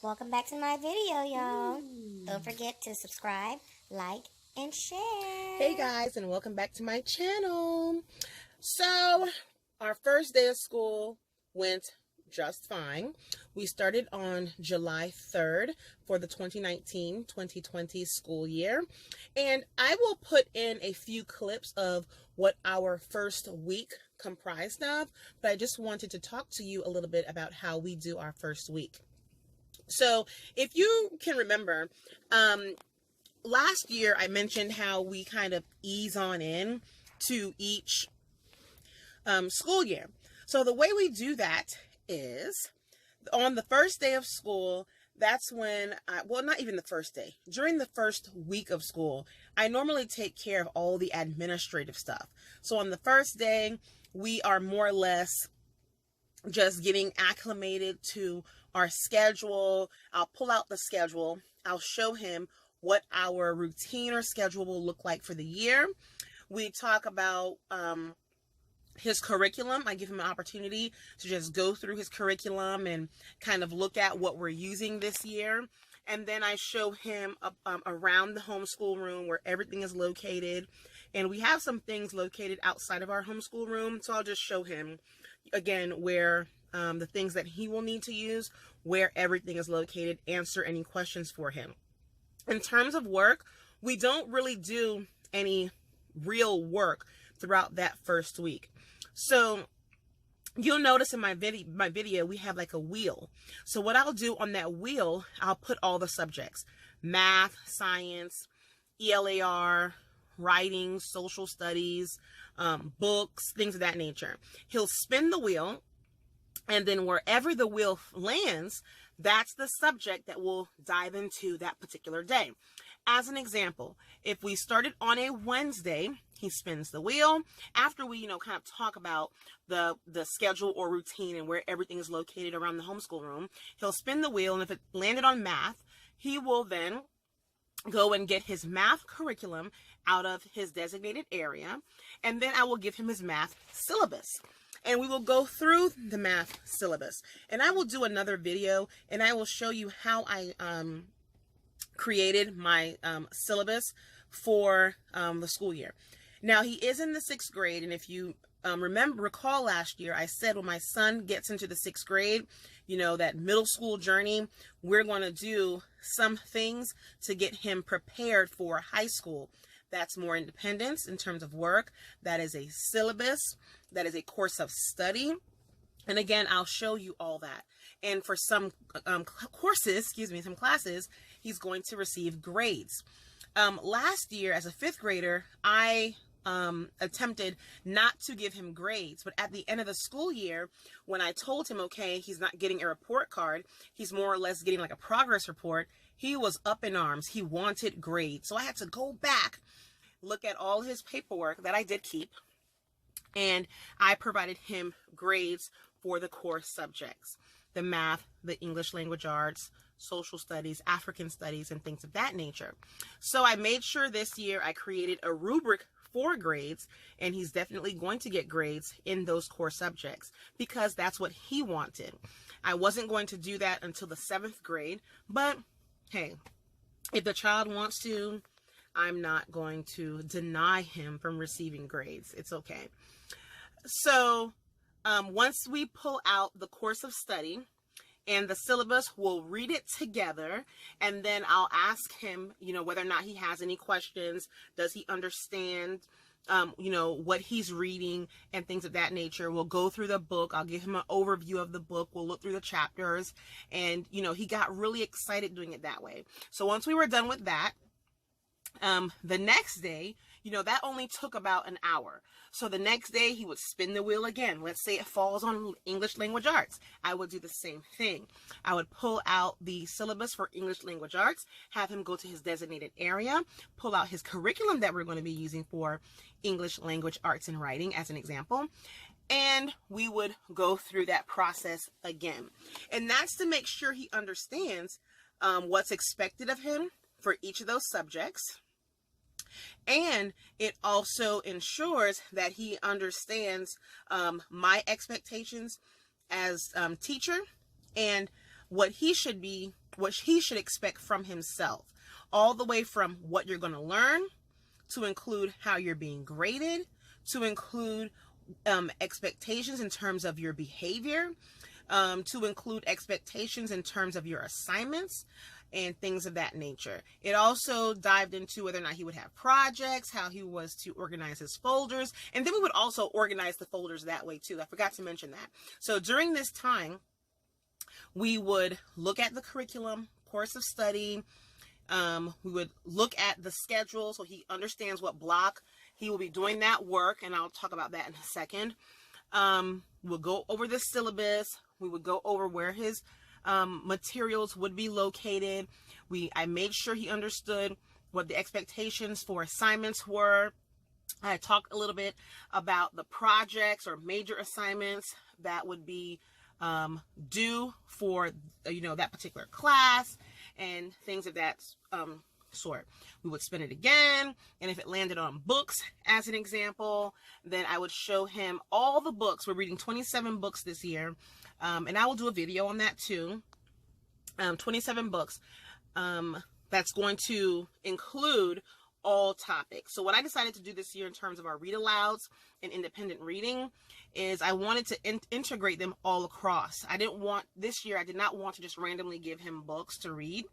Welcome back to my video, y'all. Don't forget to subscribe, like, and share. Hey guys, and welcome back to my channel. So, our first day of school went just fine. We started on July 3rd for the 2019-2020 school year. And I will put in a few clips of what our first week comprised of, but I just wanted to talk to you a little bit about how we do our first week. So if you can remember, last year I mentioned how we kind of ease on in to each school year. So the way we do that is on the first day of school, that's when not even the first day, during the first week of school, I normally take care of all the administrative stuff. So on the first day, we are more or less just getting acclimated to our schedule. I'll pull out the schedule. I'll show him what our routine or schedule will look like for the year. We talk about his curriculum. I give him an opportunity to just go through his curriculum and kind of look at what we're using this year. And then I show him around the homeschool room where everything is located. And we have some things located outside of our homeschool room. So I'll just show him again where the things that he will need to use, where everything is located, answer any questions for him. In terms of work, we don't really do any real work throughout that first week. So you'll notice in my video, we have like a wheel. So what I'll do on that wheel, I'll put all the subjects: math, science, ELAR, writing, social studies, books, things of that nature. He'll spin the wheel, and then wherever the wheel lands, that's the subject that we'll dive into that particular day. As an example, if we started on a Wednesday, he spins the wheel. After we, kind of talk about the schedule or routine and where everything is located around the homeschool room, he'll spin the wheel, and if it landed on math, he will then go and get his math curriculum out of his designated area, and then I will give him his math syllabus. And we will go through the math syllabus. And I will do another video, and I will show you how I created my syllabus for the school year. Now, he is in the 6th grade, and if you recall last year, I said when my son gets into the 6th grade, that middle school journey, we're going to do some things to get him prepared for high school. That's more independence in terms of work. That is a syllabus. That is a course of study. And again, I'll show you all that. And for some some classes, he's going to receive grades. Last year, as a 5th grader, I attempted not to give him grades, but at the end of the school year, when I told him, okay, he's not getting a report card, he's more or less getting like a progress report, he was up in arms. He wanted grades. So I had to go back, look at all his paperwork that I did keep, and I provided him grades for the core subjects: the math, the English language arts, social studies, African studies, and things of that nature. So I made sure this year I created a rubric for grades, and he's definitely going to get grades in those core subjects because that's what he wanted. I wasn't going to do that until the 7th grade, but hey, if the child wants to, I'm not going to deny him from receiving grades. It's okay. So once we pull out the course of study and the syllabus, we'll read it together, and then I'll ask him, whether or not he has any questions. Does he understand, what he's reading and things of that nature. We'll go through the book. I'll give him an overview of the book. We'll look through the chapters, and, he got really excited doing it that way. So once we were done with that, the next day, that only took about an hour. So the next day he would spin the wheel again. Let's say it falls on English language arts. I would do the same thing. I would pull out the syllabus for English language arts, have him go to his designated area, pull out his curriculum that we're going to be using for English language arts and writing as an example. And we would go through that process again. And that's to make sure he understands what's expected of him for each of those subjects. And it also ensures that he understands my expectations as teacher and what he should expect from himself, all the way from what you're going to learn, to include how you're being graded, to include expectations in terms of your behavior, to include expectations in terms of your assignments and things of that nature. It also dived into whether or not he would have projects, how he was to organize his folders, and then we would also organize the folders that way too. I forgot to mention that. So during this time, we would look at the curriculum, course of study. We would look at the schedule so he understands what block he will be doing that work, and I'll talk about that in a second. We'll go over the syllabus. We would go over where his materials would be located. I made sure he understood what the expectations for assignments were. I talked a little bit about the projects or major assignments that would be due for that particular class and things of that sort. We would spin it again, and if it landed on books as an example, then I would show him all the books. We're reading 27 books this year, and I will do a video on that too. 27 books that's going to include all topics. So what I decided to do this year in terms of our read alouds and independent reading is I wanted to integrate them all across. This year I did not want to just randomly give him books to read,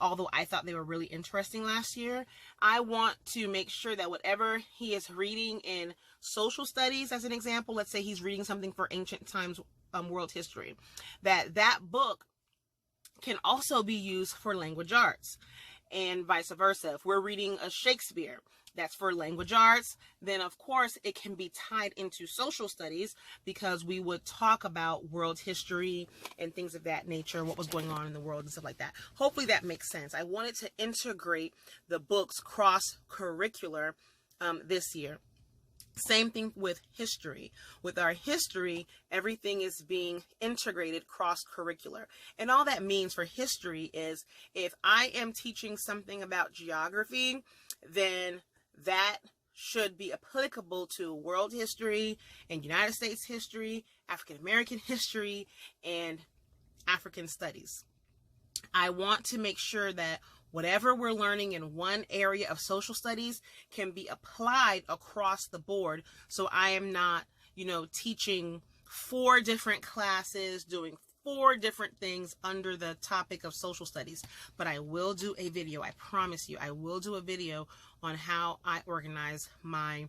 although I thought they were really interesting last year. I want to make sure that whatever he is reading in social studies, as an example, let's say he's reading something for ancient times, world history, that book can also be used for language arts, and vice versa. If we're reading a Shakespeare that's for language arts, then of course it can be tied into social studies, because we would talk about world history and things of that nature, what was going on in the world and stuff like that. Hopefully that makes sense. I wanted to integrate the books cross-curricular this year. Same thing with history. With our history, everything is being integrated cross-curricular. And all that means for history is if I am teaching something about geography, then that should be applicable to world history and United States history, African American history, and African studies. I want to make sure that whatever we're learning in one area of social studies can be applied across the board. So I am not, teaching 4 different classes, doing 4 different things under the topic of social studies. But I will do a video. I promise you, I will do a video on how I organize my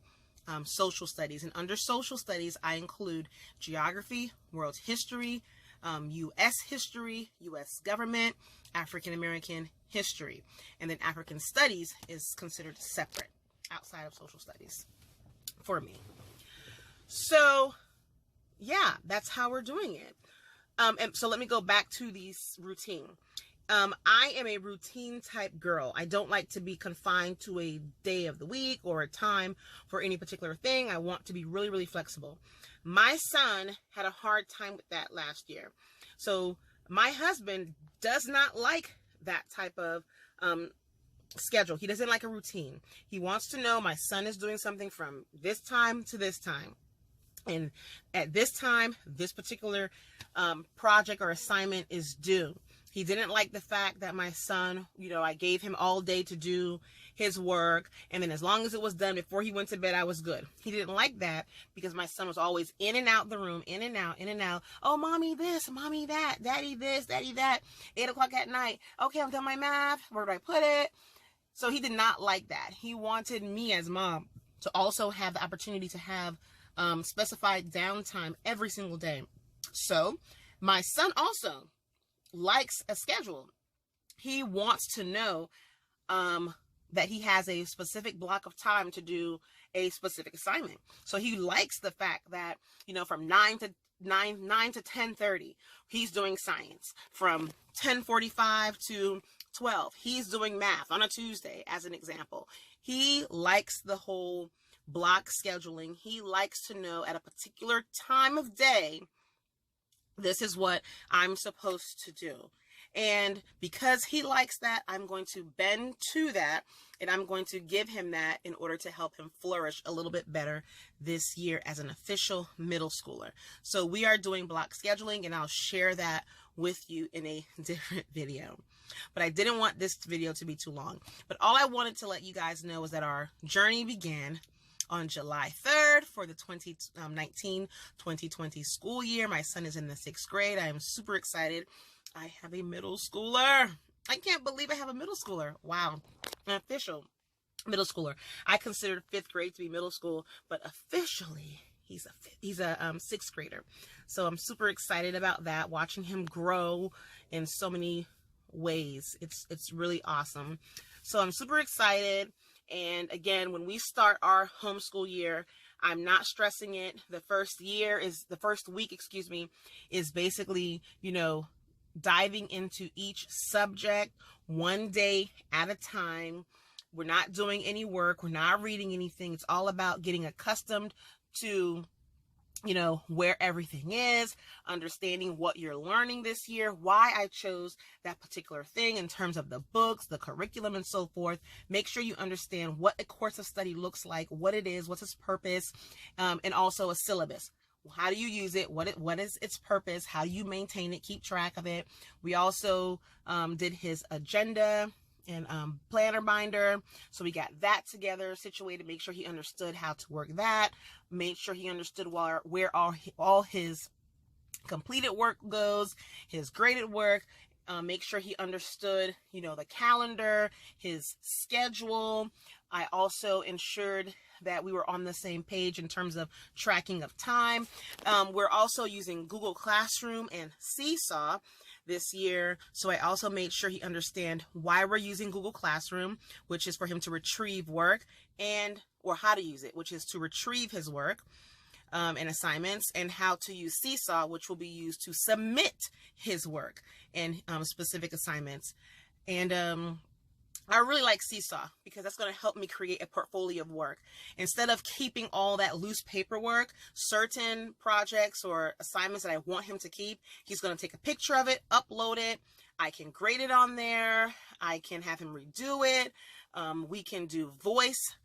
social studies. And under social studies, I include geography, world history, U.S. history, U.S. government, African American history, and then African studies is considered separate outside of social studies for me. So yeah, that's how we're doing it. And so let me go back to these routine. I am a routine type girl. I don't like to be confined to a day of the week or a time for any particular thing. I want to be really, really flexible. My son had a hard time with that last year. So my husband does not like that type of schedule. He doesn't like a routine. He wants to know my son is doing something from this time to this time. And at this time, this particular project or assignment is due. He didn't like the fact that my son, I gave him all day to do his work, and then as long as it was done before he went to bed, I was good. He didn't like that because my son was always in and out the room, in and out, in and out. Oh, mommy this, mommy that, daddy this, daddy that, 8 o'clock at night. Okay, I'm done my math. Where do I put it? So he did not like that. He wanted me as mom to also have the opportunity to have specified downtime every single day. So my son also likes a schedule. He wants to know that he has a specific block of time to do a specific assignment. So he likes the fact that, from 9 to 10:30, he's doing science. From 10:45 to 12, he's doing math on a Tuesday, as an example. He likes the whole block scheduling. He likes to know at a particular time of day, this is what I'm supposed to do. And because he likes that, I'm going to bend to that, and I'm going to give him that in order to help him flourish a little bit better this year as an official middle schooler. So we are doing block scheduling, and I'll share that with you in a different video. But I didn't want this video to be too long. But all I wanted to let you guys know is that our journey began on July 3rd for the 2019-2020 school year. My son is in the 6th grade. I am super excited. I have a middle schooler. I can't believe I have a middle schooler. Wow. An official middle schooler. I considered 5th grade to be middle school, but officially he's a 6th grader. So I'm super excited about that, watching him grow in so many ways. It's really awesome. So I'm super excited. And again, when we start our homeschool year, I'm not stressing it. The first week, is basically, diving into each subject one day at a time. We're not doing any work. We're not reading anything. It's all about getting accustomed to, where everything is, understanding what you're learning this year, why I chose that particular thing in terms of the books, the curriculum, and so forth. Make sure you understand what a course of study looks like, what it is, what's its purpose, and also a syllabus. How do you use it? What is its purpose? How do you maintain it? Keep track of it. We also did his agenda and planner binder. So we got that together, situated, make sure he understood how to work that, made sure he understood where all his completed work goes, his graded work, make sure he understood, the calendar, his schedule. I also ensured that we were on the same page in terms of tracking of time. We're also using Google Classroom and Seesaw this year. So I also made sure he understand why we're using Google Classroom, which is for him to retrieve work, or how to use it, which is to retrieve his work and assignments, and how to use Seesaw, which will be used to submit his work and specific assignments. And I really like Seesaw because that's going to help me create a portfolio of work. Instead of keeping all that loose paperwork, certain projects or assignments that I want him to keep, he's going to take a picture of it, upload it. I can grade it on there. I can have him redo it. We can do voice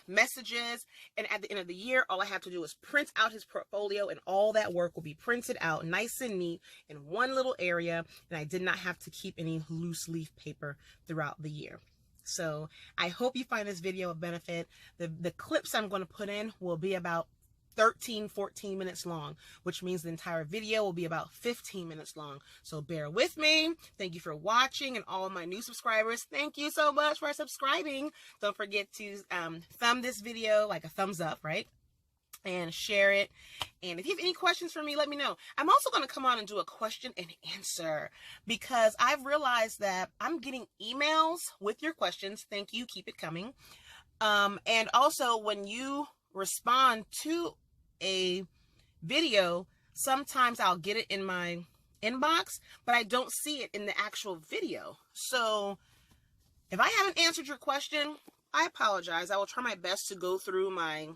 messages. And at the end of the year, all I have to do is print out his portfolio, and all that work will be printed out nice and neat in one little area. And I did not have to keep any loose leaf paper throughout the year. So I hope you find this video of benefit. The clips I'm going to put in will be about 14 minutes long, which means the entire video will be about 15 minutes long. So bear with me. Thank you for watching, and all of my new subscribers, thank you so much for subscribing. Don't forget to thumb this video like a thumbs up, right? And share it. And if you have any questions for me, let me know. I'm also going to come on and do a question and answer, because I've realized that I'm getting emails with your questions. Thank you. Keep it coming. And also, when you respond to a video, sometimes I'll get it in my inbox, but I don't see it in the actual video. So if I haven't answered your question, I apologize. I will try my best to go through my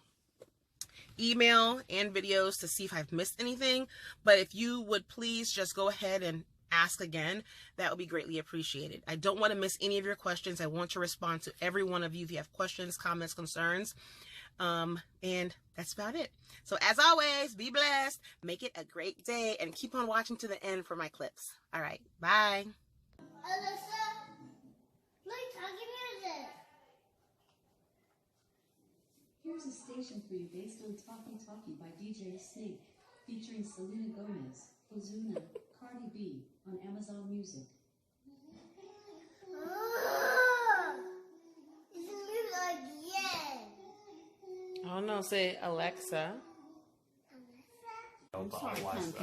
email and videos to see if I've missed anything. But if you would please just go ahead and ask again, that would be greatly appreciated. I don't want to miss any of your questions. I want to respond to every one of you if you have questions, comments, concerns. And that's about it. So as always, be blessed, make it a great day, and keep on watching to the end for my clips. All right, bye. Alyssa, play talking music. Here's a station for you based on Talkie Talkie by DJ Snake, featuring Selena Gomez, Ozuna, Cardi B on Amazon Music. It's a move again. Oh no, say Alexa. Otherwise,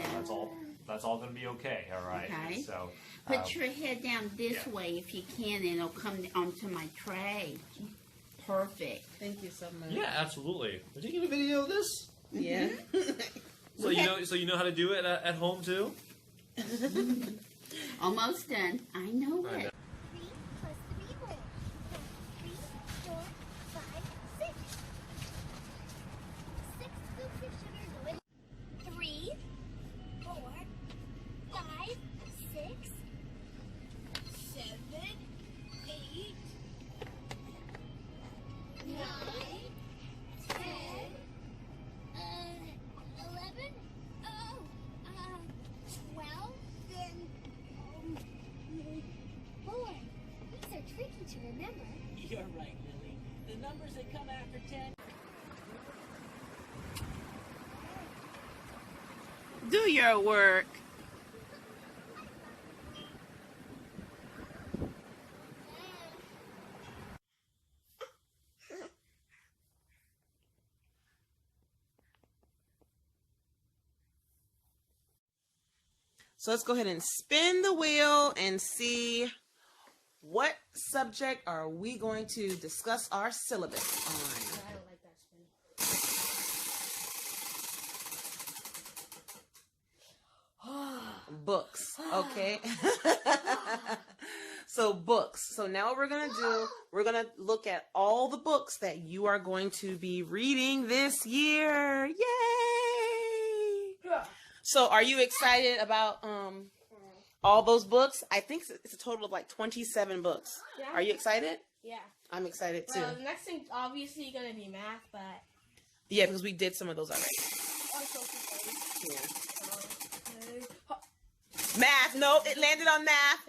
that's all going to be okay. All right. Okay. So Put your head down this way if you can, and it'll come onto my tray. Perfect. Thank you so much. yeah, absolutely. Are you taking a video of this? Yeah. So you know how to do it at home too. Almost done. I know I know. it. 3 plus 3 more. 3, 4, 5, 6. 6 scoops of sugar go in. 3, 4, 5, 6, 7, 8, 9, 10, 11, 12, then to remember. You're right, Lily. The numbers that come after 10. Do your work. So let's go ahead and spin the wheel and see what subject are we going to discuss our syllabus on. I don't like that spin. Books, okay? So books. So now what we're going to do, we're going to look at all the books that you are going to be reading this year. Yay! So are you excited about all those books? I think it's a total of like 27 books. Yeah. Are you excited? Yeah. I'm excited too. Well, the next thing's obviously gonna be math, but Yeah, because we did some of those already. on social studies. Yeah. Okay. Math. No, it landed on math.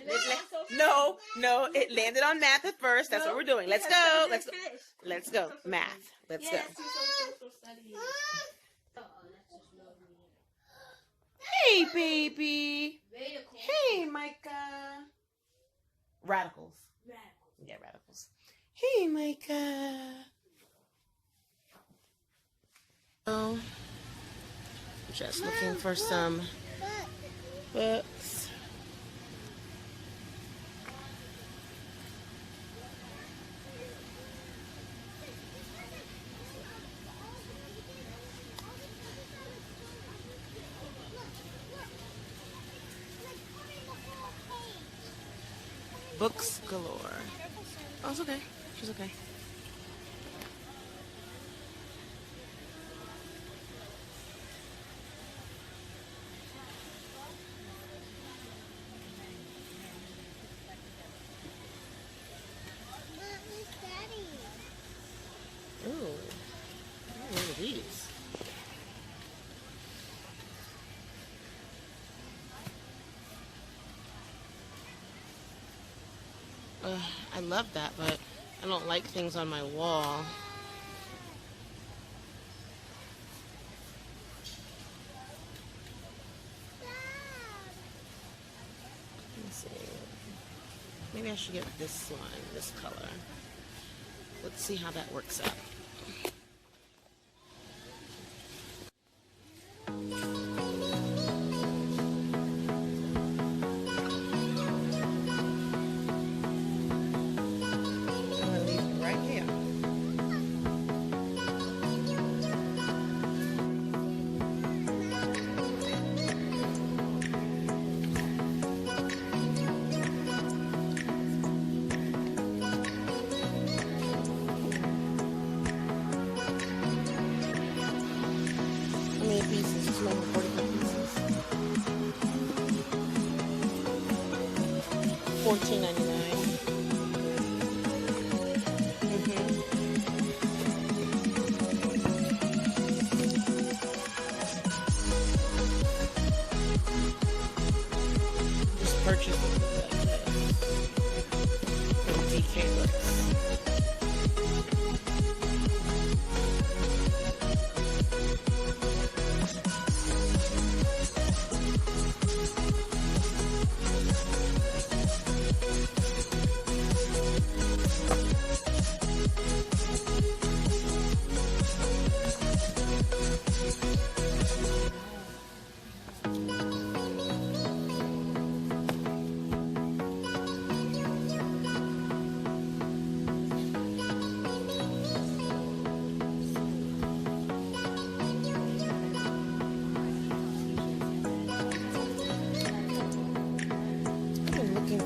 No, it landed on math at first. That's what we're doing. Let's go. Let's go. Math. Let's go. Yes, social studies. Hey, baby. Hey, Micah. Radicals. Yeah, radicals. Hey, Micah. Oh, just looking for some books. Books galore. Oh, it's okay. She's okay. Ooh. What are these? I love that, but I don't like things on my wall. Let's see. Maybe I should get this one, this color. Let's see how that works out. Pieces, 245 pieces. $14.99. Just purchase it from DK Books.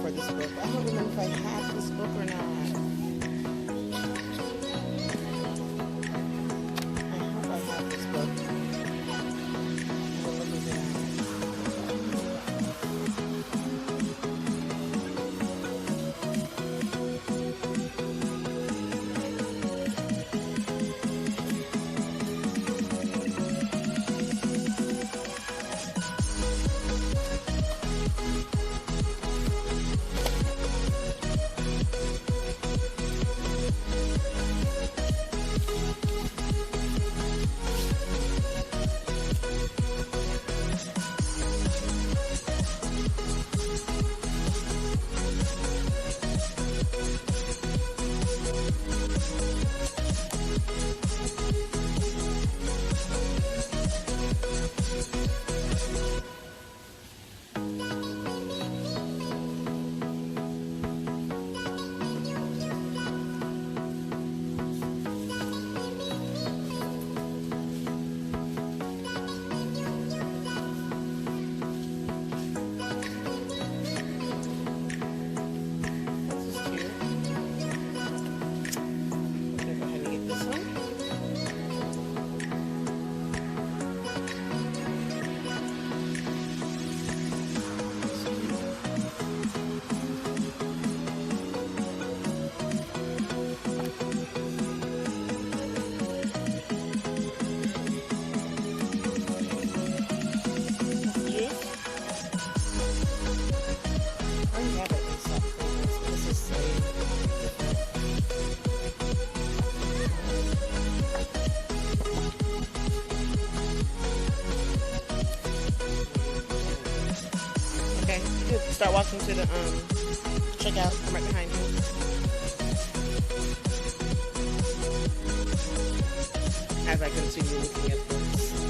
For this book. I don't remember if I have this book or not. I hope I have this book. What is it? Start walking to the checkout. I'm right behind you. As I continue looking at books.